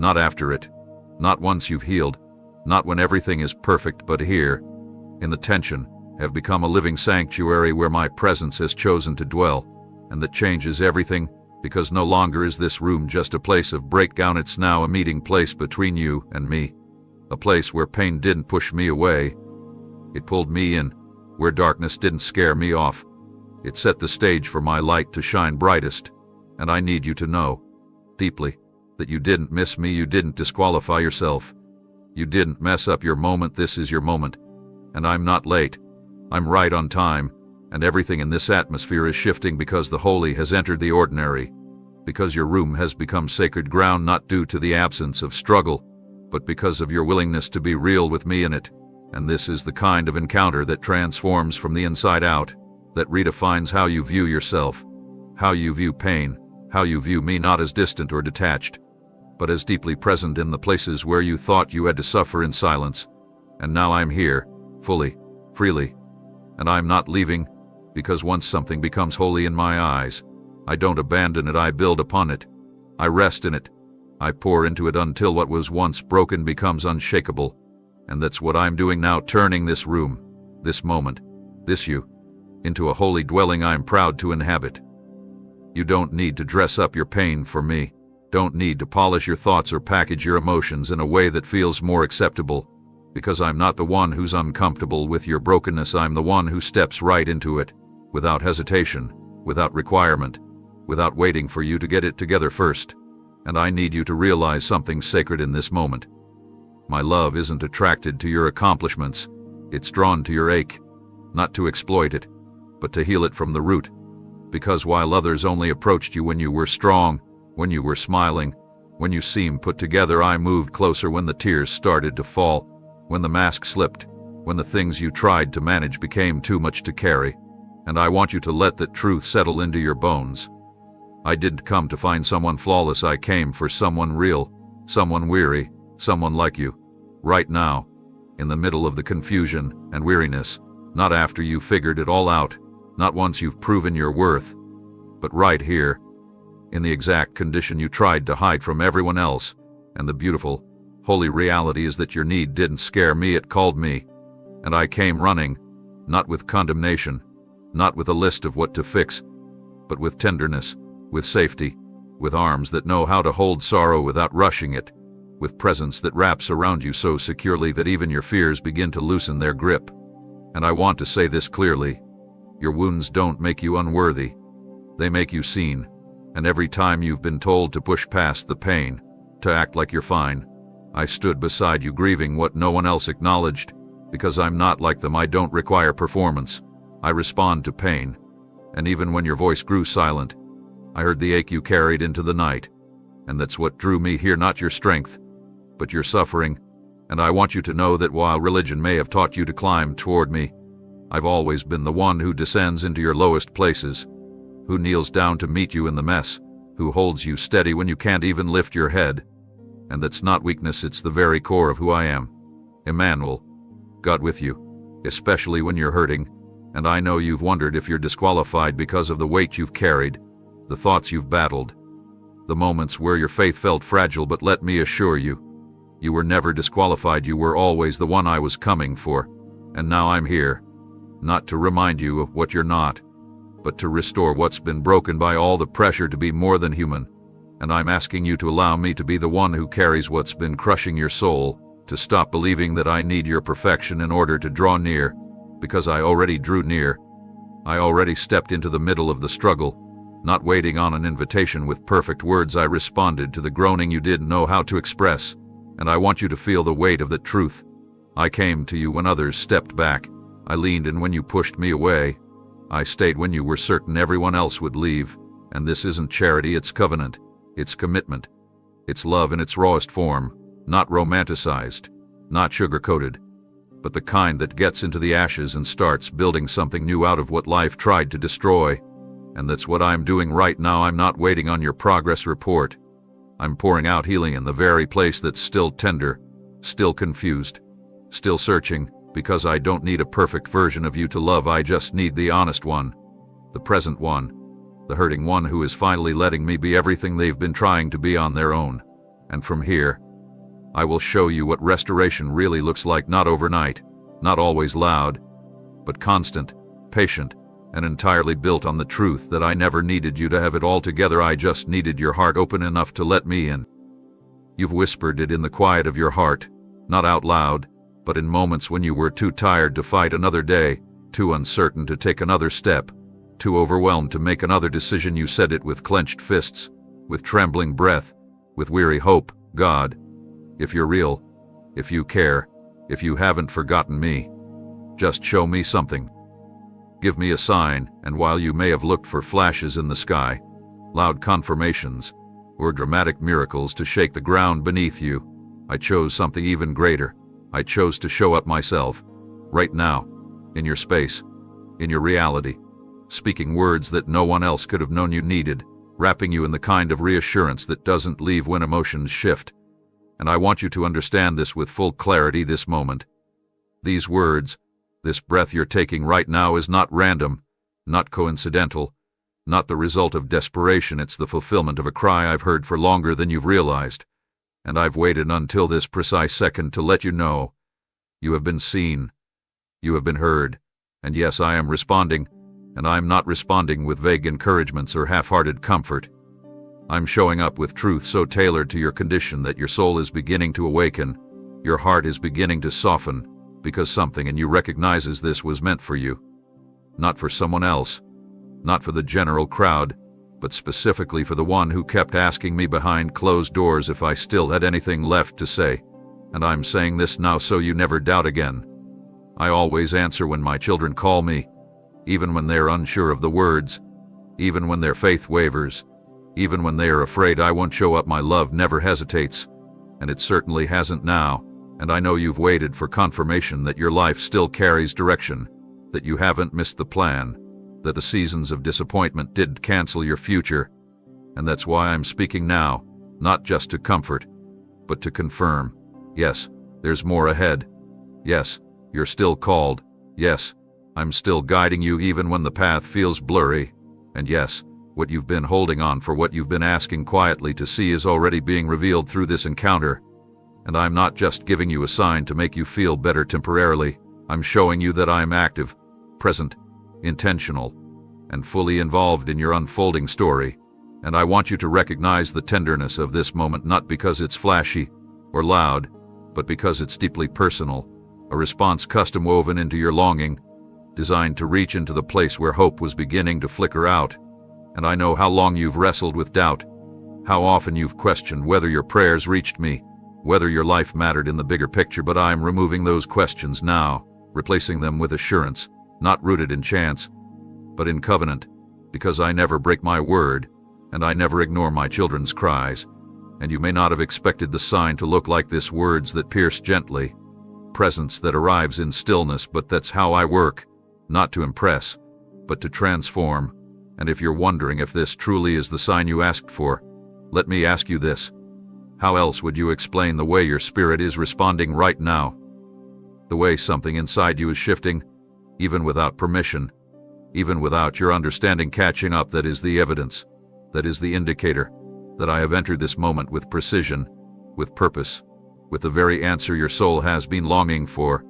not after it, not once you've healed, not when everything is perfect, but here, in the tension, have become a living sanctuary where my presence has chosen to dwell, and that changes everything, because no longer is this room just a place of breakdown, it's now a meeting place between you and me, a place where pain didn't push me away, it pulled me in, where darkness didn't scare me off, it set the stage for my light to shine brightest, and I need you to know, deeply, that you didn't miss me, you didn't disqualify yourself, you didn't mess up your moment, this is your moment, and I'm not late, I'm right on time, and everything in this atmosphere is shifting because the holy has entered the ordinary, because your room has become sacred ground not due to the absence of struggle, but because of your willingness to be real with me in it, and this is the kind of encounter that transforms from the inside out, that redefines how you view yourself, how you view pain, how you view me, not as distant or detached, but as deeply present in the places where you thought you had to suffer in silence. And now I'm here, fully, freely, and I'm not leaving, because once something becomes holy in my eyes, I don't abandon it, I build upon it, I rest in it, I pour into it until what was once broken becomes unshakable, and that's what I'm doing now, turning this room, this moment, this you, into a holy dwelling I'm proud to inhabit. You don't need to dress up your pain for me, don't need to polish your thoughts or package your emotions in a way that feels more acceptable, because I'm not the one who's uncomfortable with your brokenness, I'm the one who steps right into it, without hesitation, without requirement, without waiting for you to get it together first. And I need you to realize something sacred in this moment. My love isn't attracted to your accomplishments, it's drawn to your ache, not to exploit it, but to heal it from the root. Because while others only approached you when you were strong, when you were smiling, when you seemed put together, I moved closer when the tears started to fall, when the mask slipped, when the things you tried to manage became too much to carry. And I want you to let that truth settle into your bones. I didn't come to find someone flawless, I came for someone real, someone weary, someone like you, right now, in the middle of the confusion and weariness, not after you figured it all out, not once you've proven your worth, but right here, in the exact condition you tried to hide from everyone else. And the beautiful, holy reality is that your need didn't scare me, it called me, and I came running, not with condemnation, not with a list of what to fix, but with tenderness, with safety, with arms that know how to hold sorrow without rushing it, with presence that wraps around you so securely that even your fears begin to loosen their grip. And I want to say this clearly, your wounds don't make you unworthy, they make you seen, and every time you've been told to push past the pain, to act like you're fine, I stood beside you grieving what no one else acknowledged, because I'm not like them, I don't require performance, I respond to pain, and even when your voice grew silent, I heard the ache you carried into the night, and that's what drew me here, not your strength, but your suffering, and I want you to know that while religion may have taught you to climb toward me, I've always been the one who descends into your lowest places, who kneels down to meet you in the mess, who holds you steady when you can't even lift your head, and that's not weakness, it's the very core of who I am, Emmanuel, God with you, especially when you're hurting, and I know you've wondered if you're disqualified because of the weight you've carried, the thoughts you've battled, the moments where your faith felt fragile, but let me assure you, you were never disqualified, you were always the one I was coming for, and now I'm here, not to remind you of what you're not, but to restore what's been broken by all the pressure to be more than human, and I'm asking you to allow me to be the one who carries what's been crushing your soul, to stop believing that I need your perfection in order to draw near, because I already drew near, I already stepped into the middle of the struggle, not waiting on an invitation with perfect words, I responded to the groaning you didn't know how to express, and I want you to feel the weight of that truth. I came to you when others stepped back, I leaned in when you pushed me away, I stayed when you were certain everyone else would leave, and this isn't charity, it's covenant, it's commitment, it's love in its rawest form, not romanticized, not sugar-coated, but the kind that gets into the ashes and starts building something new out of what life tried to destroy. And that's what I'm doing right now. I'm not waiting on your progress report. I'm pouring out healing in the very place that's still tender, still confused, still searching, because I don't need a perfect version of you to love, I just need the honest one, the present one, the hurting one who is finally letting me be everything they've been trying to be on their own. And from here, I will show you what restoration really looks like, not overnight, not always loud, but constant, patient, and entirely built on the truth that I never needed you to have it all together. I just needed your heart open enough to let me in. You've whispered it in the quiet of your heart, not out loud, but in moments when you were too tired to fight another day, too uncertain to take another step, too overwhelmed to make another decision. You said it with clenched fists, with trembling breath, with weary hope. God, if you're real, if you care, if you haven't forgotten me, just show me something. Give me a sign. And while you may have looked for flashes in the sky, loud confirmations, or dramatic miracles to shake the ground beneath you, I chose something even greater. I chose to show up myself, right now, in your space, in your reality, speaking words that no one else could have known you needed, wrapping you in the kind of reassurance that doesn't leave when emotions shift. And I want you to understand this with full clarity this moment. These words, this breath you're taking right now is not random, not coincidental, not the result of desperation. It's the fulfillment of a cry I've heard for longer than you've realized. And I've waited until this precise second to let you know. You have been seen. You have been heard. And yes, I am responding, and I'm not responding with vague encouragements or half-hearted comfort. I'm showing up with truth so tailored to your condition that your soul is beginning to awaken, your heart is beginning to soften, because something in you recognizes this was meant for you. Not for someone else, not for the general crowd, but specifically for the one who kept asking me behind closed doors if I still had anything left to say. And I'm saying this now so you never doubt again. I always answer when my children call me, even when they're unsure of the words, even when their faith wavers, even when they are afraid I won't show up. My love never hesitates, and it certainly hasn't now. And I know you've waited for confirmation that your life still carries direction, that you haven't missed the plan, that the seasons of disappointment didn't cancel your future. And that's why I'm speaking now, not just to comfort, but to confirm. Yes, there's more ahead. Yes, you're still called. Yes, I'm still guiding you even when the path feels blurry. And yes, what you've been holding on for, what you've been asking quietly to see, is already being revealed through this encounter. And I'm not just giving you a sign to make you feel better temporarily. I'm showing you that I'm active, present, intentional, and fully involved in your unfolding story. And I want you to recognize the tenderness of this moment, not because it's flashy or loud, but because it's deeply personal, a response custom woven into your longing, designed to reach into the place where hope was beginning to flicker out. And I know how long you've wrestled with doubt, how often you've questioned whether your prayers reached me, whether your life mattered in the bigger picture. But I'm removing those questions now, replacing them with assurance, not rooted in chance, but in covenant, because I never break my word, and I never ignore my children's cries. And you may not have expected the sign to look like this: words that pierce gently, presence that arrives in stillness, but that's how I work, not to impress, but to transform. And if you're wondering if this truly is the sign you asked for, let me ask you this. How else would you explain the way your spirit is responding right now? The way something inside you is shifting, even without permission, even without your understanding catching up. That is the evidence, that is the indicator, that I have entered this moment with precision, with purpose, with the very answer your soul has been longing for.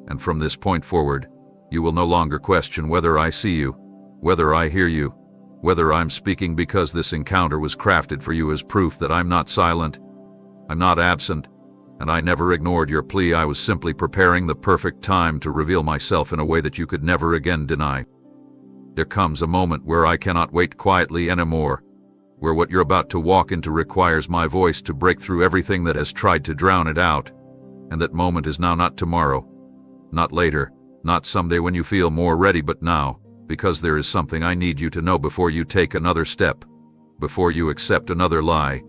And from this point forward, you will no longer question whether I see you, whether I hear you, whether I'm speaking, because this encounter was crafted for you as proof that I'm not silent, I'm not absent, and I never ignored your plea. I was simply preparing the perfect time to reveal myself in a way that you could never again deny. There comes a moment where I cannot wait quietly anymore, where what you're about to walk into requires my voice to break through everything that has tried to drown it out. And that moment is now, not tomorrow, not later, not someday when you feel more ready, but now, because there is something I need you to know before you take another step, before you accept another lie,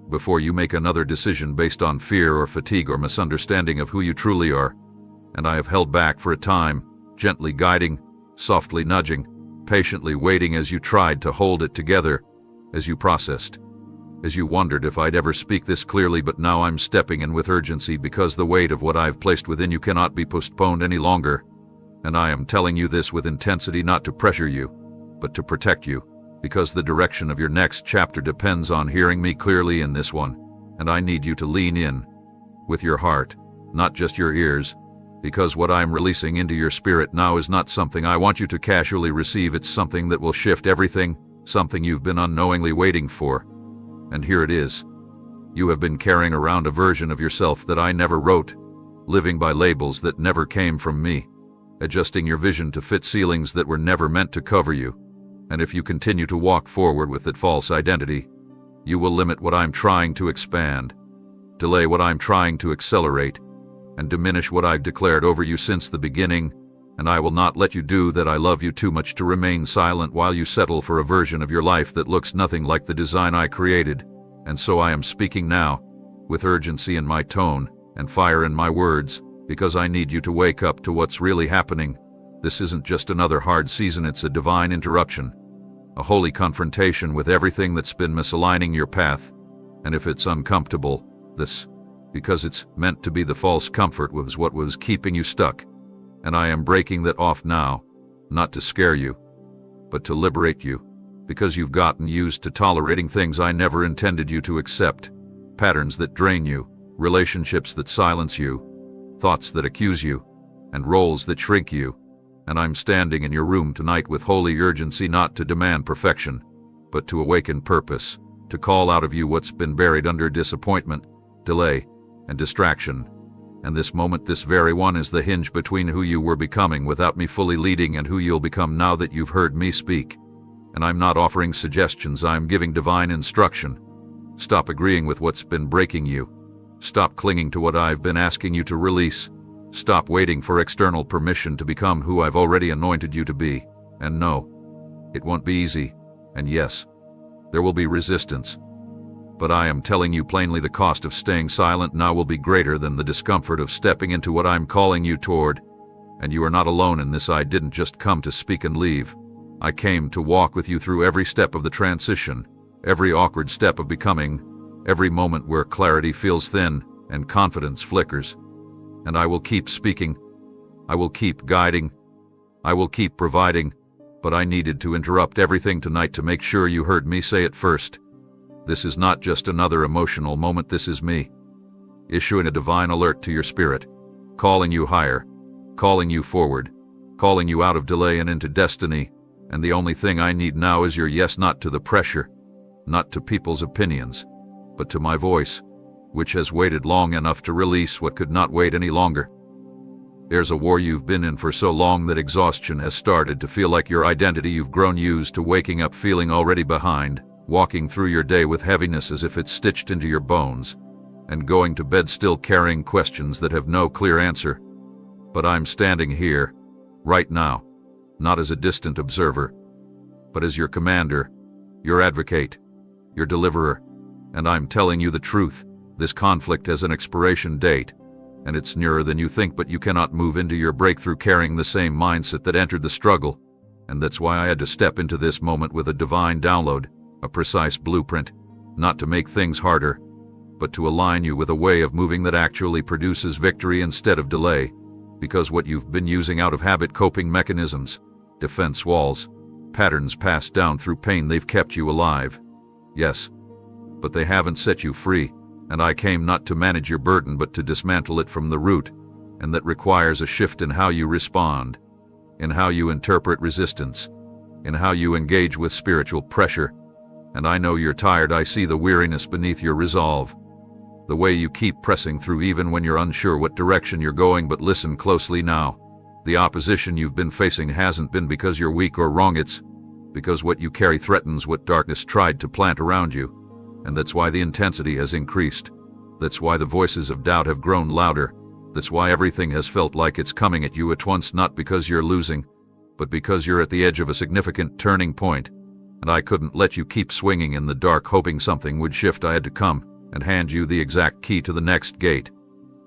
before you make another decision based on fear or fatigue or misunderstanding of who you truly are. And I have held back for a time, gently guiding, softly nudging, patiently waiting as you tried to hold it together, as you processed, as you wondered if I'd ever speak this clearly. But now I'm stepping in with urgency, because the weight of what I've placed within you cannot be postponed any longer. And I am telling you this with intensity, not to pressure you, but to protect you, because the direction of your next chapter depends on hearing me clearly in this one. and I need you to lean in with your heart, not just your ears, because what I'm releasing into your spirit now is not something I want you to casually receive. It's something that will shift everything, something you've been unknowingly waiting for. And here it is. You have been carrying around a version of yourself that I never wrote, living by labels that never came from me, adjusting your vision to fit ceilings that were never meant to cover you. And if you continue to walk forward with that false identity, you will limit what I'm trying to expand, delay what I'm trying to accelerate, and diminish what I've declared over you since the beginning, and I will not let you do that. I love you too much to remain silent while you settle for a version of your life that looks nothing like the design I created. And so I am speaking now, with urgency in my tone and fire in my words, because I need you to wake up to what's really happening. This isn't just another hard season, it's a divine interruption, a holy confrontation with everything that's been misaligning your path. And if it's uncomfortable, because it's meant to be, the false comfort was what was keeping you stuck. And I am breaking that off now, not to scare you, but to liberate you, because you've gotten used to tolerating things I never intended you to accept, patterns that drain you, relationships that silence you, thoughts that accuse you, and roles that shrink you. And I'm standing in your room tonight with holy urgency, not to demand perfection, but to awaken purpose, to call out of you what's been buried under disappointment, delay, and distraction. And this moment, this very one, is the hinge between who you were becoming without me fully leading and who you'll become now that you've heard me speak. And I'm not offering suggestions, I'm giving divine instruction. Stop agreeing with what's been breaking you. Stop clinging to what I've been asking you to release. Stop waiting for external permission to become who I've already anointed you to be. And no, it won't be easy. And yes, there will be resistance. But I am telling you plainly, the cost of staying silent now will be greater than the discomfort of stepping into what I'm calling you toward. And you are not alone in this. I didn't just come to speak and leave. I came to walk with you through every step of the transition, every awkward step of becoming, every moment where clarity feels thin and confidence flickers. And I will keep speaking. I will keep guiding. I will keep providing. But I needed to interrupt everything tonight to make sure you heard me say it first. This is not just another emotional moment, this is me, issuing a divine alert to your spirit, calling you higher, calling you forward, calling you out of delay and into destiny. And the only thing I need now is your yes, not to the pressure, not to people's opinions, but to my voice, which has waited long enough to release what could not wait any longer. There's a war you've been in for so long that exhaustion has started to feel like your identity. You've grown used to waking up feeling already behind, walking through your day with heaviness as if it's stitched into your bones, and going to bed still carrying questions that have no clear answer. But I'm standing here, right now, not as a distant observer, but as your commander, your advocate, your deliverer. And I'm telling you the truth. This conflict has an expiration date, and it's nearer than you think, but you cannot move into your breakthrough carrying the same mindset that entered the struggle. And that's why I had to step into this moment with a divine download, a precise blueprint, not to make things harder, but to align you with a way of moving that actually produces victory instead of delay. Because what you've been using out of habit, coping mechanisms, defense walls, patterns passed down through pain, they've kept you alive. Yes, but they haven't set you free. And I came not to manage your burden, but to dismantle it from the root. And that requires a shift in how you respond, in how you interpret resistance, in how you engage with spiritual pressure. And I know you're tired. I see the weariness beneath your resolve, the way you keep pressing through even when you're unsure what direction you're going. But listen closely now. The opposition you've been facing hasn't been because you're weak or wrong. It's because what you carry threatens what darkness tried to plant around you. And that's why the intensity has increased. That's why the voices of doubt have grown louder. That's why everything has felt like it's coming at you at once, not because you're losing, but because you're at the edge of a significant turning point. And I couldn't let you keep swinging in the dark hoping something would shift. I had to come and hand you the exact key to the next gate.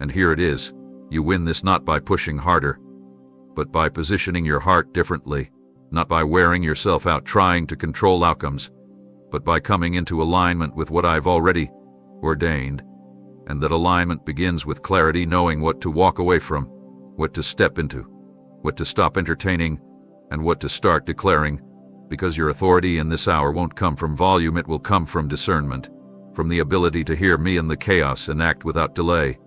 And here it is. You win this not by pushing harder, but by positioning your heart differently, not by wearing yourself out trying to control outcomes, but by coming into alignment with what I've already ordained. And that alignment begins with clarity, knowing what to walk away from, what to step into, what to stop entertaining, and what to start declaring. Because your authority in this hour won't come from volume, it will come from discernment. from the ability to hear me in the chaos and act without delay.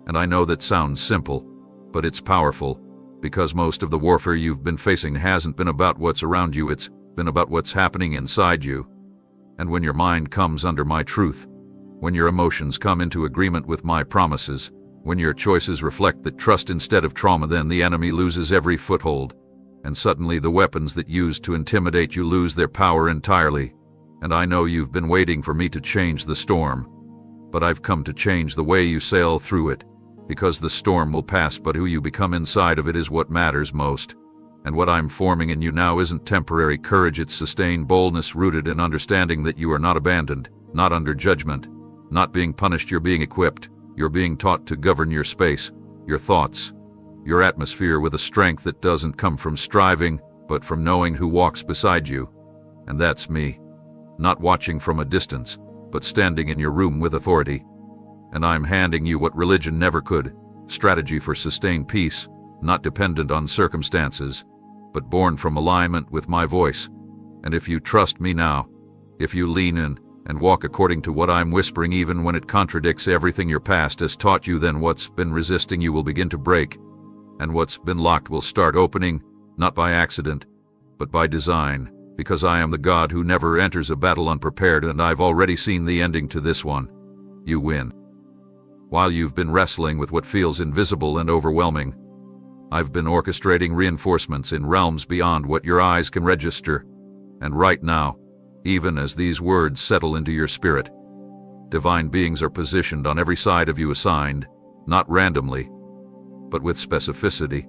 And I know that sounds simple, but it's powerful, because most of the warfare you've been facing hasn't been about what's around you, it's been about what's happening inside you. And when your mind comes under my truth, when your emotions come into agreement with my promises, when your choices reflect that trust instead of trauma, then the enemy loses every foothold, and suddenly the weapons that used to intimidate you lose their power entirely. And I know you've been waiting for me to change the storm, but I've come to change the way you sail through it, because the storm will pass, but who you become inside of it is what matters most. And what I'm forming in you now isn't temporary courage, it's sustained boldness rooted in understanding that you are not abandoned, not under judgment, not being punished. You're being equipped. You're being taught to govern your space, your thoughts, your atmosphere with a strength that doesn't come from striving, but from knowing who walks beside you. And that's me. Not watching from a distance, but standing in your room with authority. And I'm handing you what religion never could, strategy for sustained peace, not dependent on circumstances, but born from alignment with my voice. And if you trust me now, if you lean in and walk according to what I'm whispering, even when it contradicts everything your past has taught you, then what's been resisting you will begin to break, and what's been locked will start opening, not by accident, but by design, because I am the God who never enters a battle unprepared, and I've already seen the ending to this one. You win. While you've been wrestling with what feels invisible and overwhelming, I've been orchestrating reinforcements in realms beyond what your eyes can register. And right now, even as these words settle into your spirit, divine beings are positioned on every side of you, assigned, not randomly, but with specificity,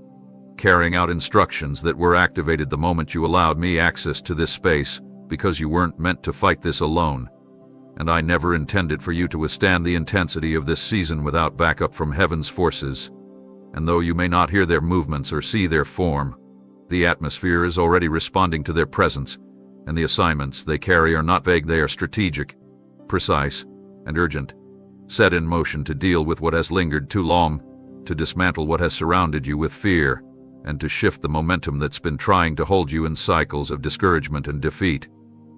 carrying out instructions that were activated the moment you allowed me access to this space, because you weren't meant to fight this alone. And I never intended for you to withstand the intensity of this season without backup from heaven's forces. And though you may not hear their movements or see their form, the atmosphere is already responding to their presence, and the assignments they carry are not vague, they are strategic, precise, and urgent, set in motion to deal with what has lingered too long, to dismantle what has surrounded you with fear, and to shift the momentum that's been trying to hold you in cycles of discouragement and defeat.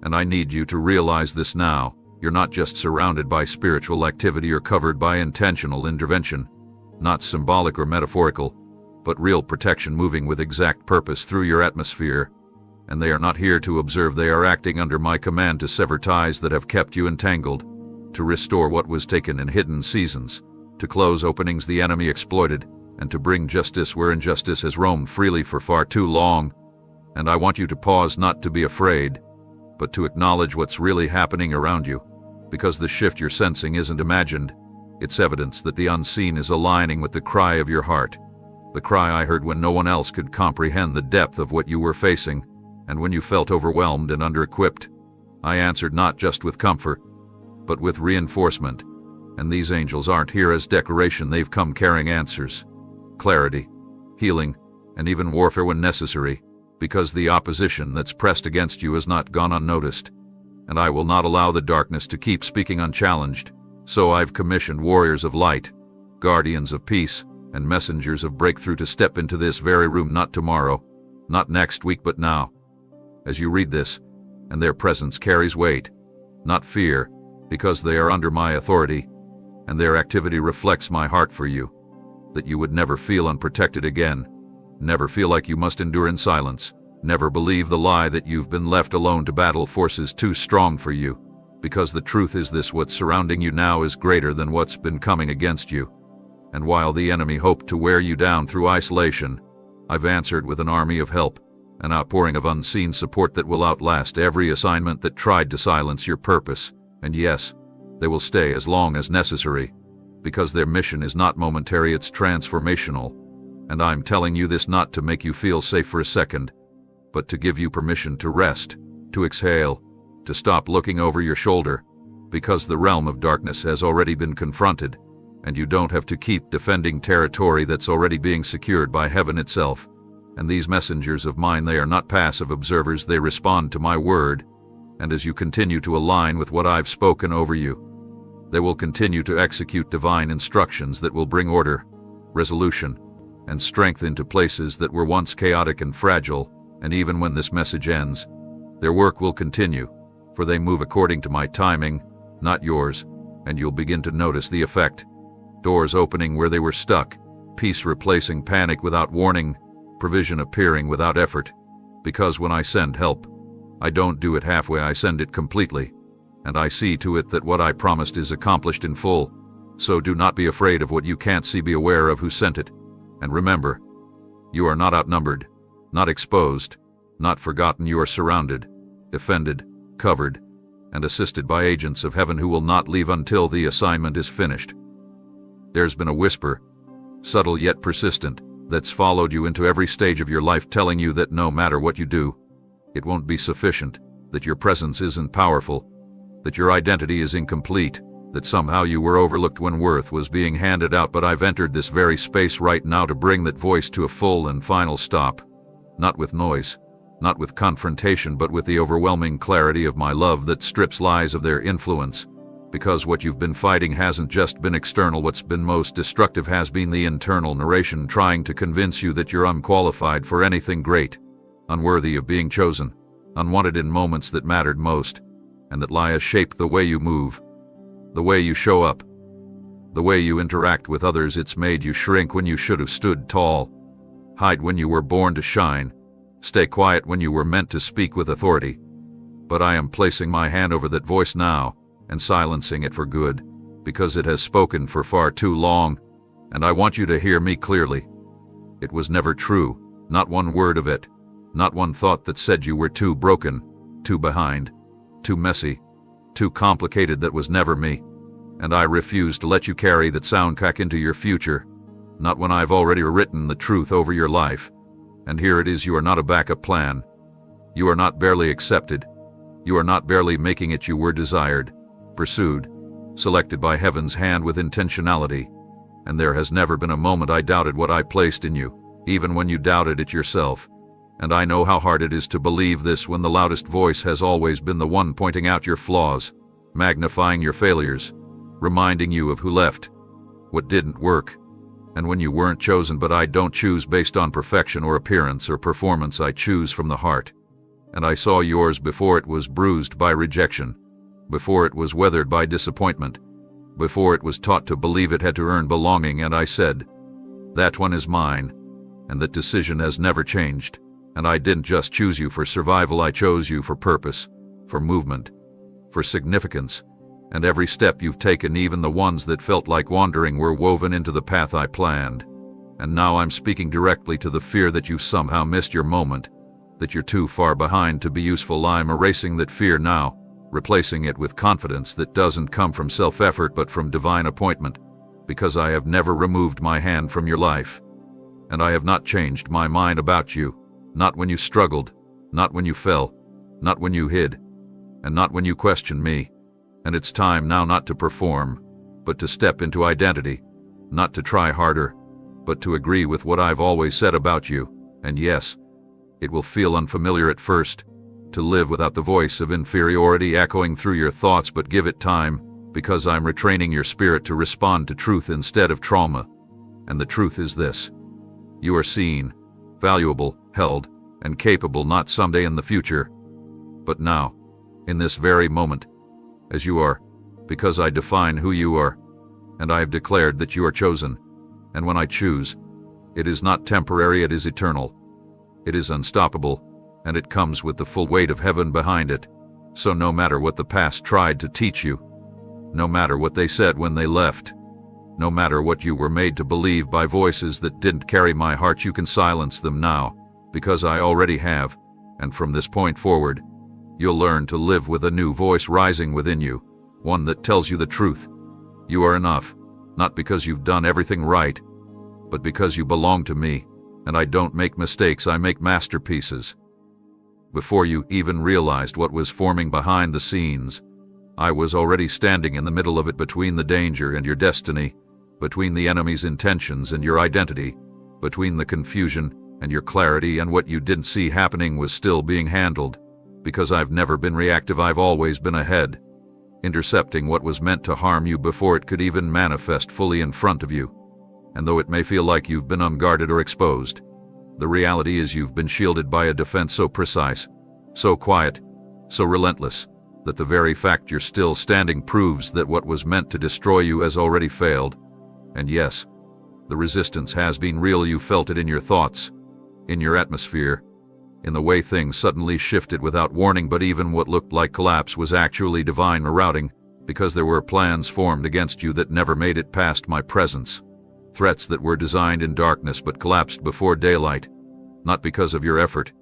And I need you to realize this now. You're not just surrounded by spiritual activity or covered by intentional intervention, not symbolic or metaphorical, but real protection moving with exact purpose through your atmosphere. And they are not here to observe, they are acting under my command to sever ties that have kept you entangled, to restore what was taken in hidden seasons, to close openings the enemy exploited, and to bring justice where injustice has roamed freely for far too long. And I want you to pause, not to be afraid, but to acknowledge what's really happening around you, because the shift you're sensing isn't imagined. It's evidence that the unseen is aligning with the cry of your heart, the cry I heard when no one else could comprehend the depth of what you were facing, and when you felt overwhelmed and under-equipped. I answered not just with comfort, but with reinforcement. And these angels aren't here as decoration, they've come carrying answers, clarity, healing, and even warfare when necessary, because the opposition that's pressed against you has not gone unnoticed. And I will not allow the darkness to keep speaking unchallenged. So I've commissioned warriors of light, guardians of peace, and messengers of breakthrough to step into this very room, not tomorrow, not next week, but now. As you read this, and their presence carries weight, not fear, because they are under my authority, and their activity reflects my heart for you, that you would never feel unprotected again, never feel like you must endure in silence, never believe the lie that you've been left alone to battle forces too strong for you, because the truth is this: what's surrounding you now is greater than what's been coming against you. And while the enemy hoped to wear you down through isolation, I've answered with an army of help, an outpouring of unseen support that will outlast every assignment that tried to silence your purpose. And yes, they will stay as long as necessary, because their mission is not momentary, it's transformational. And I'm telling you this not to make you feel safe for a second, but to give you permission to rest, to exhale, to stop looking over your shoulder, because the realm of darkness has already been confronted, and you don't have to keep defending territory that's already being secured by heaven itself. And these messengers of mine, they are not passive observers, they respond to my word, and as you continue to align with what I've spoken over you, they will continue to execute divine instructions that will bring order, resolution, and strength into places that were once chaotic and fragile. And even when this message ends, their work will continue, for they move according to my timing, not yours, and you'll begin to notice the effect. Doors opening where they were stuck, peace replacing panic without warning, provision appearing without effort. Because when I send help, I don't do it halfway, I send it completely. And I see to it that what I promised is accomplished in full. So do not be afraid of what you can't see, be aware of who sent it. And remember, you are not outnumbered, not exposed, not forgotten. You are surrounded, defended, covered, and assisted by agents of heaven who will not leave until the assignment is finished. There's been a whisper, subtle yet persistent, that's followed you into every stage of your life, telling you that no matter what you do, it won't be sufficient, that your presence isn't powerful, that your identity is incomplete, that somehow you were overlooked when worth was being handed out. But I've entered this very space right now to bring that voice to a full and final stop. Not with noise, not with confrontation, but with the overwhelming clarity of my love that strips lies of their influence. Because what you've been fighting hasn't just been external. What's been most destructive has been the internal narration trying to convince you that you're unqualified for anything great, unworthy of being chosen, unwanted in moments that mattered most, and that lie has shaped the way you move, the way you show up, the way you interact with others. It's made you shrink when you should have stood tall, hide when you were born to shine, stay quiet when you were meant to speak with authority. But I am placing my hand over that voice now and silencing it for good, because it has spoken for far too long, and I want you to hear me clearly. It was never true, not one word of it, not one thought that said you were too broken, too behind, too messy, too complicated. That was never me, and I refuse to let you carry that soundtrack into your future, not when I've already written the truth over your life. And here it is: you are not a backup plan. You are not barely accepted. You are not barely making it. You were desired, pursued, selected by heaven's hand with intentionality. And there has never been a moment I doubted what I placed in you, even when you doubted it yourself. And I know how hard it is to believe this when the loudest voice has always been the one pointing out your flaws, magnifying your failures, reminding you of who left, what didn't work, and when you weren't chosen. But I don't choose based on perfection or appearance or performance. I choose from the heart. And I saw yours before it was bruised by rejection, before it was weathered by disappointment, before it was taught to believe it had to earn belonging. And I said, that one is mine, and that decision has never changed. And I didn't just choose you for survival, I chose you for purpose, for movement, for significance. And every step you've taken, even the ones that felt like wandering, were woven into the path I planned. And now I'm speaking directly to the fear that you've somehow missed your moment, that you're too far behind to be useful. I'm erasing that fear now, replacing it with confidence that doesn't come from self-effort but from divine appointment, because I have never removed my hand from your life. And I have not changed my mind about you. Not when you struggled, not when you fell, not when you hid, and not when you questioned me. And it's time now not to perform, but to step into identity, not to try harder, but to agree with what I've always said about you. And yes, it will feel unfamiliar at first, to live without the voice of inferiority echoing through your thoughts, but give it time, because I'm retraining your spirit to respond to truth instead of trauma. And the truth is this: you are seen, valuable, held, and capable, not someday in the future, but now, in this very moment, as you are, because I define who you are, and I have declared that you are chosen. And when I choose, it is not temporary, it is eternal. It is unstoppable, and it comes with the full weight of heaven behind it. So no matter what the past tried to teach you, no matter what they said when they left, no matter what you were made to believe by voices that didn't carry my heart, you can silence them now, because I already have. And from this point forward, you'll learn to live with a new voice rising within you, one that tells you the truth. You are enough, not because you've done everything right, but because you belong to me, and I don't make mistakes, I make masterpieces. Before you even realized what was forming behind the scenes, I was already standing in the middle of it, between the danger and your destiny, between the enemy's intentions and your identity, between the confusion and your clarity, and what you didn't see happening was still being handled. Because I've never been reactive, I've always been ahead, intercepting what was meant to harm you before it could even manifest fully in front of you. And though it may feel like you've been unguarded or exposed, the reality is you've been shielded by a defense so precise, so quiet, so relentless, that the very fact you're still standing proves that what was meant to destroy you has already failed. And yes, the resistance has been real. You felt it in your thoughts, in your atmosphere, in the way things suddenly shifted without warning. But even what looked like collapse was actually divine rerouting, because there were plans formed against you that never made it past my presence. Threats that were designed in darkness but collapsed before daylight, not because of your effort,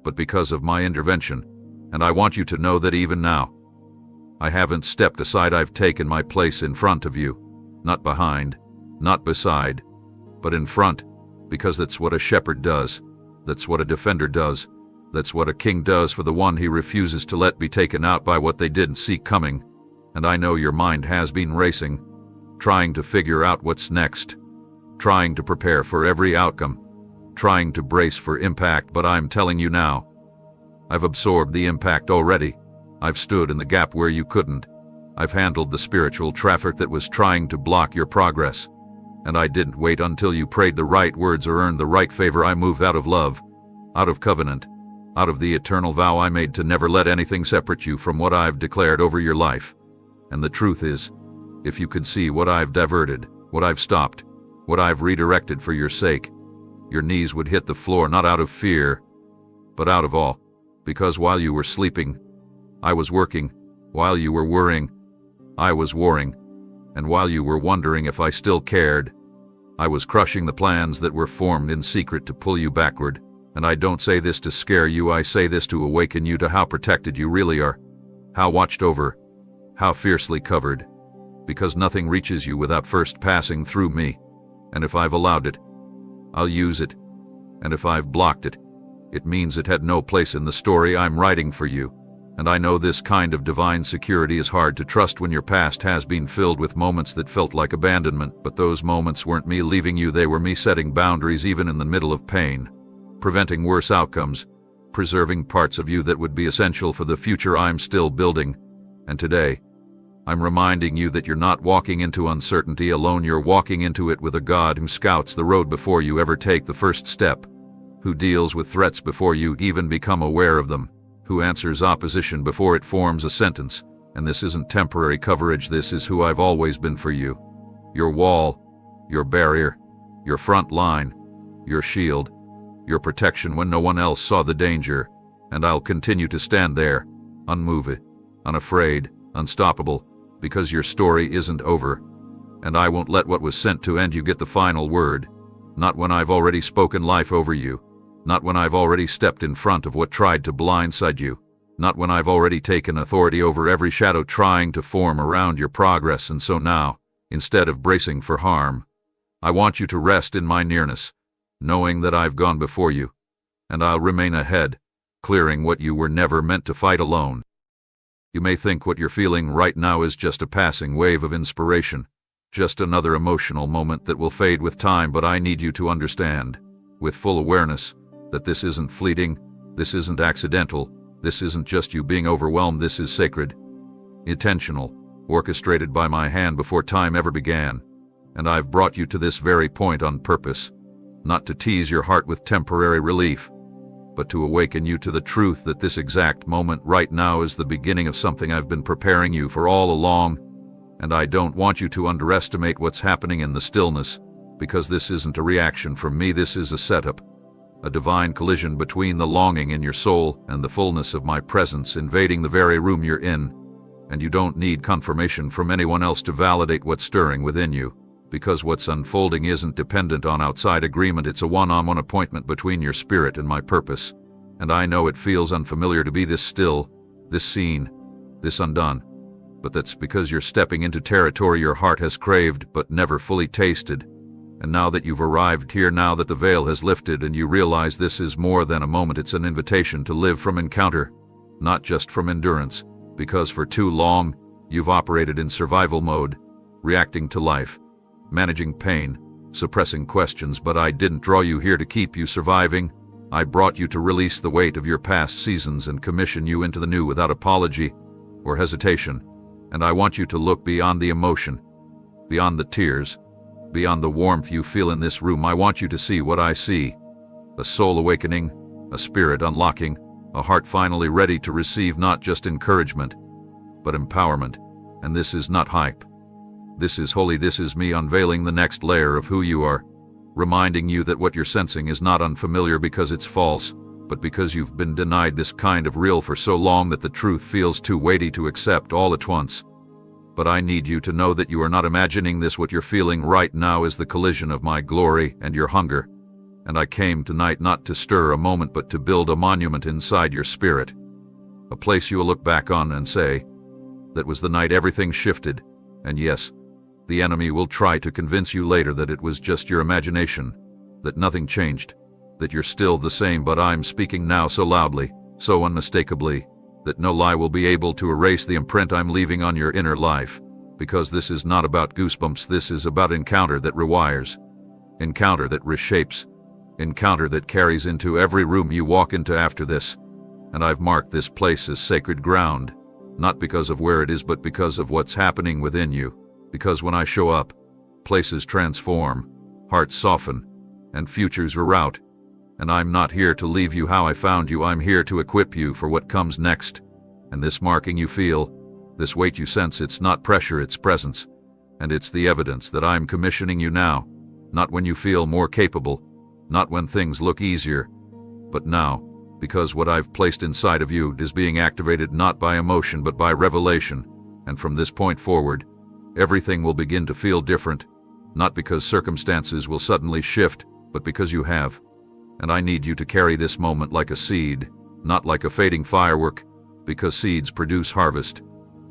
but because of my intervention. And I want you to know that even now, I haven't stepped aside. I've taken my place in front of you, not behind, not beside, but in front, because that's what a shepherd does, that's what a defender does, that's what a king does for the one he refuses to let be taken out by what they didn't see coming. And I know your mind has been racing, trying to figure out what's next, trying to prepare for every outcome, trying to brace for impact. But I'm telling you now, I've absorbed the impact already. I've stood in the gap where you couldn't. I've handled the spiritual traffic that was trying to block your progress. And I didn't wait until you prayed the right words or earned the right favor. I moved out of love, out of covenant, out of the eternal vow I made to never let anything separate you from what I've declared over your life. And the truth is, if you could see what I've diverted, what I've stopped, what I've redirected for your sake, your knees would hit the floor, not out of fear, but out of awe. Because while you were sleeping, I was working. While you were worrying, I was warring. And while you were wondering if I still cared, I was crushing the plans that were formed in secret to pull you backward. And I don't say this to scare you, I say this to awaken you to how protected you really are, how watched over, how fiercely covered, because nothing reaches you without first passing through me. And if I've allowed it, I'll use it. And if I've blocked it, it means it had no place in the story I'm writing for you. And I know this kind of divine security is hard to trust when your past has been filled with moments that felt like abandonment. But those moments weren't me leaving you, they were me setting boundaries even in the middle of pain, preventing worse outcomes, preserving parts of you that would be essential for the future I'm still building. And today, I'm reminding you that you're not walking into uncertainty alone. You're walking into it with a God who scouts the road before you ever take the first step, who deals with threats before you even become aware of them, who answers opposition before it forms a sentence. And this isn't temporary coverage, this is who I've always been for you. Your wall, your barrier, your front line, your shield, your protection when no one else saw the danger. And I'll continue to stand there, unmoved, unafraid, unstoppable, because your story isn't over. And I won't let what was sent to end you get the final word, not when I've already spoken life over you. Not when I've already stepped in front of what tried to blindside you. Not when I've already taken authority over every shadow trying to form around your progress. And so now, instead of bracing for harm, I want you to rest in my nearness, knowing that I've gone before you, and I'll remain ahead, clearing what you were never meant to fight alone. You may think what you're feeling right now is just a passing wave of inspiration, just another emotional moment that will fade with time. But I need you to understand, with full awareness, that this isn't fleeting, this isn't accidental, this isn't just you being overwhelmed. This is sacred, intentional, orchestrated by my hand before time ever began. And I've brought you to this very point on purpose, not to tease your heart with temporary relief, but to awaken you to the truth that this exact moment right now is the beginning of something I've been preparing you for all along. And I don't want you to underestimate what's happening in the stillness, because this isn't a reaction from me, this is a setup. A divine collision between the longing in your soul and the fullness of my presence invading the very room you're in. And you don't need confirmation from anyone else to validate what's stirring within you, because what's unfolding isn't dependent on outside agreement. It's a one-on-one appointment between your spirit and my purpose. And I know it feels unfamiliar to be this still, this seen, this undone. But that's because you're stepping into territory your heart has craved but never fully tasted. And now that you've arrived here, now that the veil has lifted and you realize this is more than a moment, it's an invitation to live from encounter, not just from endurance, because for too long, you've operated in survival mode, reacting to life, managing pain, suppressing questions. But I didn't draw you here to keep you surviving. I brought you to release the weight of your past seasons and commission you into the new without apology or hesitation. And I want you to look beyond the emotion, beyond the tears, beyond the warmth you feel in this room. I want you to see what I see. A soul awakening, a spirit unlocking, a heart finally ready to receive not just encouragement, but empowerment. And this is not hype. This is holy. This is me unveiling the next layer of who you are, reminding you that what you're sensing is not unfamiliar because it's false, but because you've been denied this kind of real for so long that the truth feels too weighty to accept all at once. But I need you to know that you are not imagining this. What you're feeling right now is the collision of my glory and your hunger. And I came tonight not to stir a moment but to build a monument inside your spirit. A place you will look back on and say, that was the night everything shifted. And yes, the enemy will try to convince you later that it was just your imagination, that nothing changed, that you're still the same, but I'm speaking now so loudly, so unmistakably, that no lie will be able to erase the imprint I'm leaving on your inner life, because this is not about goosebumps. This is about encounter that rewires, encounter that reshapes, encounter that carries into every room you walk into after this. And I've marked this place as sacred ground, not because of where it is, but because of what's happening within you. Because when I show up, places transform, hearts soften, and futures reroute. And I'm not here to leave you how I found you. I'm here to equip you for what comes next. And this marking you feel, this weight you sense, it's not pressure, it's presence. And it's the evidence that I'm commissioning you now, not when you feel more capable, not when things look easier, but now, because what I've placed inside of you is being activated not by emotion but by revelation. And from this point forward, everything will begin to feel different, not because circumstances will suddenly shift, but because you have. And I need you to carry this moment like a seed, not like a fading firework, because seeds produce harvest.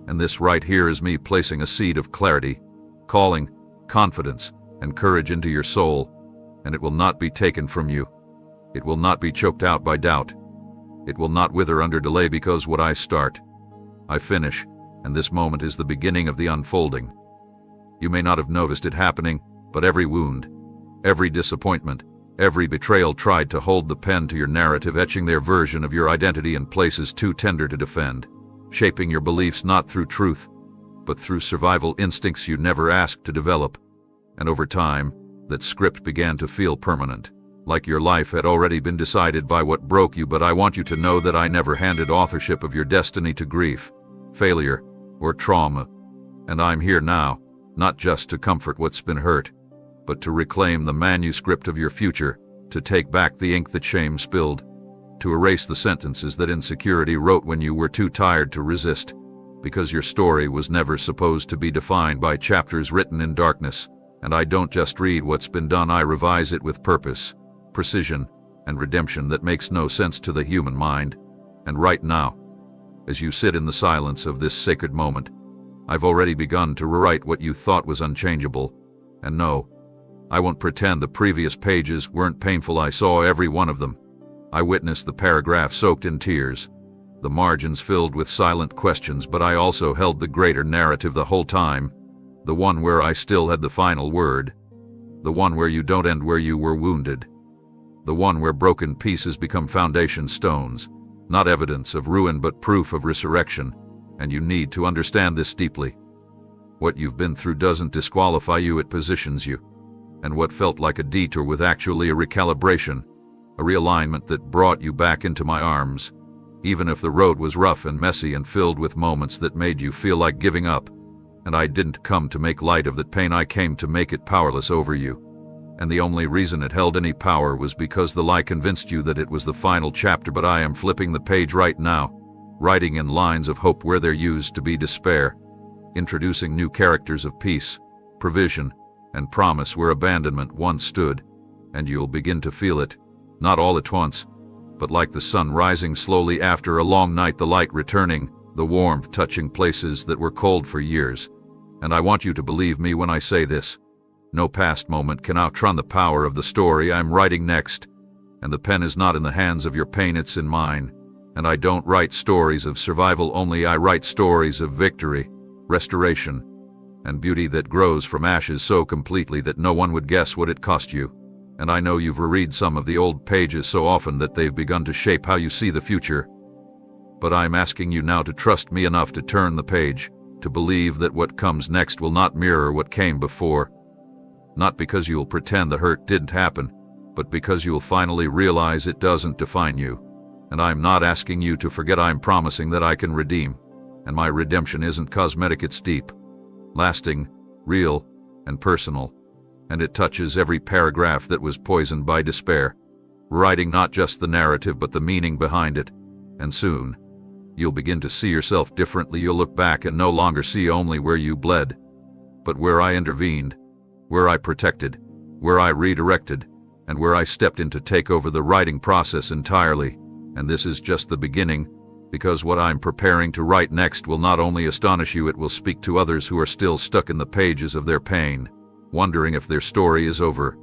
And this right here is me placing a seed of clarity, calling, confidence, and courage into your soul, and it will not be taken from you. It will not be choked out by doubt. It will not wither under delay, because what I start, I finish, and this moment is the beginning of the unfolding. You may not have noticed it happening, but every wound, every disappointment, every betrayal tried to hold the pen to your narrative, etching their version of your identity in places too tender to defend, shaping your beliefs not through truth, but through survival instincts you never asked to develop. And over time, that script began to feel permanent, like your life had already been decided by what broke you. But I want you to know that I never handed authorship of your destiny to grief, failure, or trauma. And I'm here now, not just to comfort what's been hurt, but to reclaim the manuscript of your future, to take back the ink that shame spilled, to erase the sentences that insecurity wrote when you were too tired to resist, because your story was never supposed to be defined by chapters written in darkness. And I don't just read what's been done, I revise it with purpose, precision, and redemption that makes no sense to the human mind. And right now, as you sit in the silence of this sacred moment, I've already begun to rewrite what you thought was unchangeable. And no, I won't pretend the previous pages weren't painful. I saw every one of them. I witnessed the paragraph soaked in tears, the margins filled with silent questions, but I also held the greater narrative the whole time, the one where I still had the final word, the one where you don't end where you were wounded, the one where broken pieces become foundation stones, not evidence of ruin but proof of resurrection. And you need to understand this deeply. What you've been through doesn't disqualify you, it positions you. And what felt like a detour was actually a recalibration, a realignment that brought you back into my arms, even if the road was rough and messy and filled with moments that made you feel like giving up. And I didn't come to make light of that pain, I came to make it powerless over you. And the only reason it held any power was because the lie convinced you that it was the final chapter. But I am flipping the page right now, writing in lines of hope where there used to be despair, introducing new characters of peace, provision, and promise where abandonment once stood. And you'll begin to feel it, not all at once, but like the sun rising slowly after a long night, the light returning, the warmth touching places that were cold for years. And I want you to believe me when I say this. No past moment can outrun the power of the story I'm writing next. And the pen is not in the hands of your pain, it's in mine. And I don't write stories of survival only, I write stories of victory, restoration, and beauty that grows from ashes so completely that no one would guess what it cost you. And I know you've reread some of the old pages so often that they've begun to shape how you see the future. But I'm asking you now to trust me enough to turn the page, to believe that what comes next will not mirror what came before. Not because you'll pretend the hurt didn't happen, but because you'll finally realize it doesn't define you. And I'm not asking you to forget, I'm promising that I can redeem. And my redemption isn't cosmetic, it's deep, lasting, real, and personal. And it touches every paragraph that was poisoned by despair, writing not just the narrative but the meaning behind it. And soon, you'll begin to see yourself differently. You'll look back and no longer see only where you bled, but where I intervened, where I protected, where I redirected, and where I stepped in to take over the writing process entirely. And this is just the beginning, because what I'm preparing to write next will not only astonish you, it will speak to others who are still stuck in the pages of their pain, wondering if their story is over.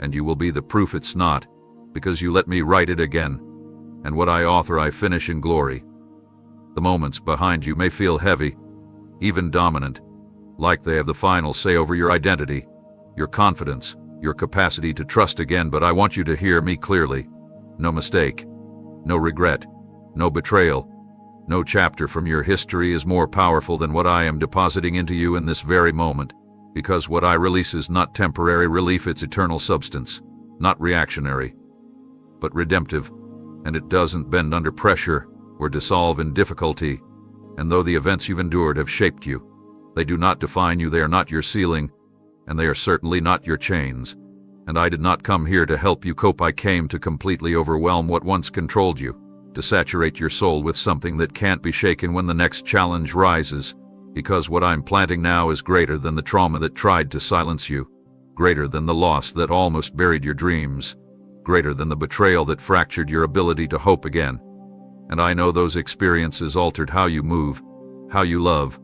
And you will be the proof it's not, because you let me write it again. And what I author I finish in glory. The moments behind you may feel heavy, even dominant, like they have the final say over your identity, your confidence, your capacity to trust again, but I want you to hear me clearly. No mistake, no regret, no betrayal, no chapter from your history is more powerful than what I am depositing into you in this very moment, because what I release is not temporary relief, it's eternal substance, not reactionary, but redemptive, and it doesn't bend under pressure or dissolve in difficulty. And though the events you've endured have shaped you, they do not define you, they are not your ceiling, and they are certainly not your chains. And I did not come here to help you cope, I came to completely overwhelm what once controlled you, to saturate your soul with something that can't be shaken when the next challenge rises, because what I'm planting now is greater than the trauma that tried to silence you, greater than the loss that almost buried your dreams, greater than the betrayal that fractured your ability to hope again. And I know those experiences altered how you move, how you love,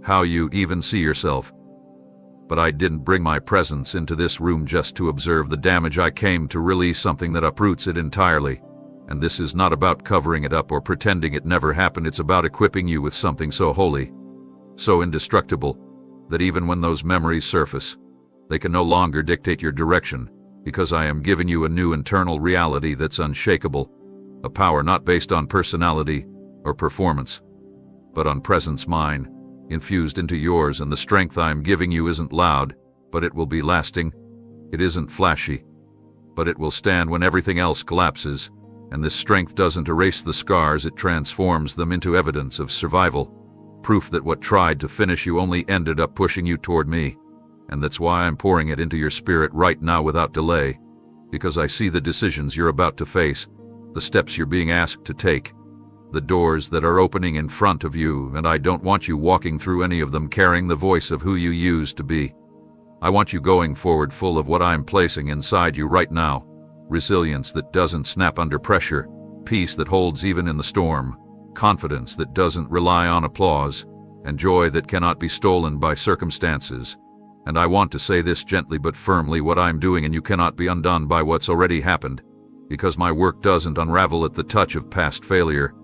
how you even see yourself. But I didn't bring my presence into this room just to observe the damage. I came to release something that uproots it entirely. And this is not about covering it up or pretending it never happened. It's about equipping you with something so holy, so indestructible, that even when those memories surface, they can no longer dictate your direction, because I am giving you a new internal reality that's unshakable, a power not based on personality or performance, but on presence, mine, infused into yours. And the strength I'm giving you isn't loud, but it will be lasting. It isn't flashy, but it will stand when everything else collapses. And this strength doesn't erase the scars, it transforms them into evidence of survival, proof that what tried to finish you only ended up pushing you toward me. And that's why I'm pouring it into your spirit right now without delay, because I see the decisions you're about to face, the steps you're being asked to take, the doors that are opening in front of you, and I don't want you walking through any of them carrying the voice of who you used to be. I want you going forward full of what I'm placing inside you right now. Resilience that doesn't snap under pressure, peace that holds even in the storm, confidence that doesn't rely on applause, and joy that cannot be stolen by circumstances. And I want to say this gently but firmly: what I'm doing and you cannot be undone by what's already happened, because my work doesn't unravel at the touch of past failure.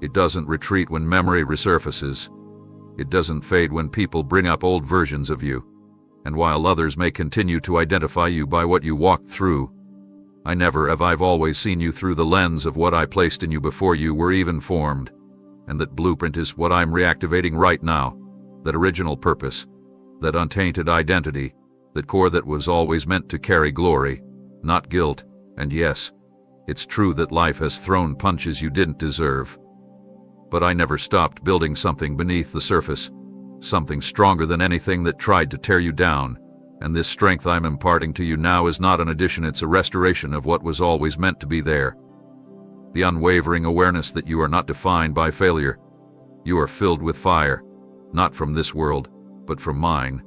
It doesn't retreat when memory resurfaces. It doesn't fade when people bring up old versions of you. And while others may continue to identify you by what you walked through, I never have. I've always seen you through the lens of what I placed in you before you were even formed. And that blueprint is what I'm reactivating right now. That original purpose, that untainted identity, that core that was always meant to carry glory, not guilt. And yes, it's true that life has thrown punches you didn't deserve. But I never stopped building something beneath the surface, something stronger than anything that tried to tear you down. And this strength I'm imparting to you now is not an addition, it's a restoration of what was always meant to be there. The unwavering awareness that you are not defined by failure. You are filled with fire, not from this world, but from mine.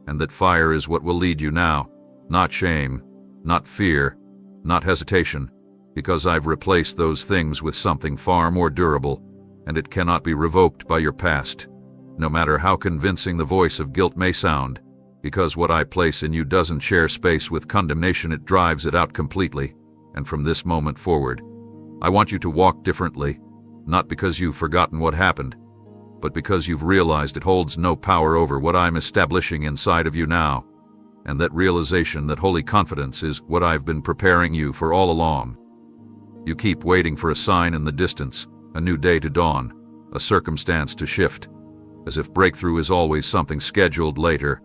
And that fire is what will lead you now, not shame, not fear, not hesitation, because I've replaced those things with something far more durable, and it cannot be revoked by your past, no matter how convincing the voice of guilt may sound. Because what I place in you doesn't share space with condemnation, it drives it out completely. And from this moment forward, I want you to walk differently, not because you've forgotten what happened, but because you've realized it holds no power over what I'm establishing inside of you now. And that realization, that holy confidence, is what I've been preparing you for all along. You keep waiting for a sign in the distance, a new day to dawn, a circumstance to shift, as if breakthrough is always something scheduled later,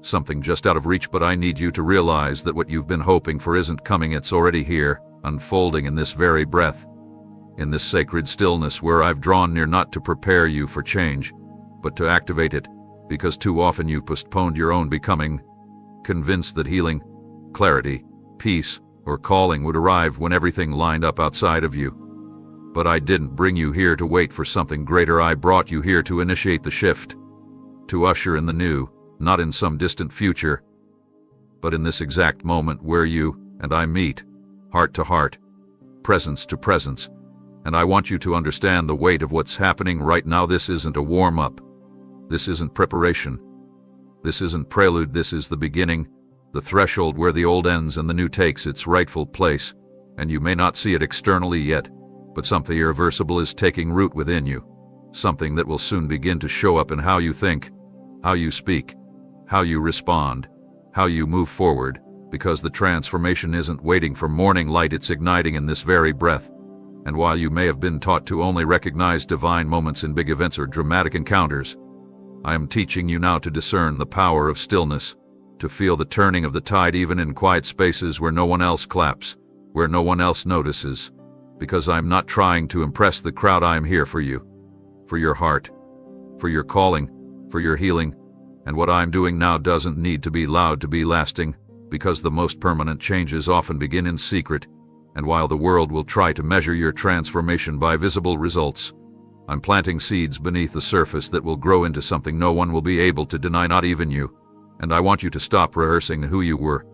something just out of reach. But I need you to realize that what you've been hoping for isn't coming, it's already here, unfolding in this very breath. in this sacred stillness where I've drawn near not to prepare you for change, but to activate it, because too often you've postponed your own becoming, convinced that healing, clarity, peace, or calling would arrive when everything lined up outside of you. But I didn't bring you here to wait for something greater. I brought you here to initiate the shift, to usher in the new, not in some distant future, but in this exact moment where you and I meet, heart to heart, presence to presence. And I want you to understand the weight of what's happening right now. This isn't a warm-up. This isn't preparation. This isn't prelude. This is the beginning, the threshold where the old ends and the new takes its rightful place. And you may not see it externally yet, but something irreversible is taking root within you. Something that will soon begin to show up in how you think, how you speak, how you respond, how you move forward, because the transformation isn't waiting for morning light, it's igniting in this very breath. And while you may have been taught to only recognize divine moments in big events or dramatic encounters, I am teaching you now to discern the power of stillness, to feel the turning of the tide even in quiet spaces where no one else claps, where no one else notices. Because I'm not trying to impress the crowd, I am here for you, for your heart, for your calling, for your healing. And what I'm doing now doesn't need to be loud to be lasting, because the most permanent changes often begin in secret. And while the world will try to measure your transformation by visible results, I'm planting seeds beneath the surface that will grow into something no one will be able to deny, not even you. And I want you to stop rehearsing who you were.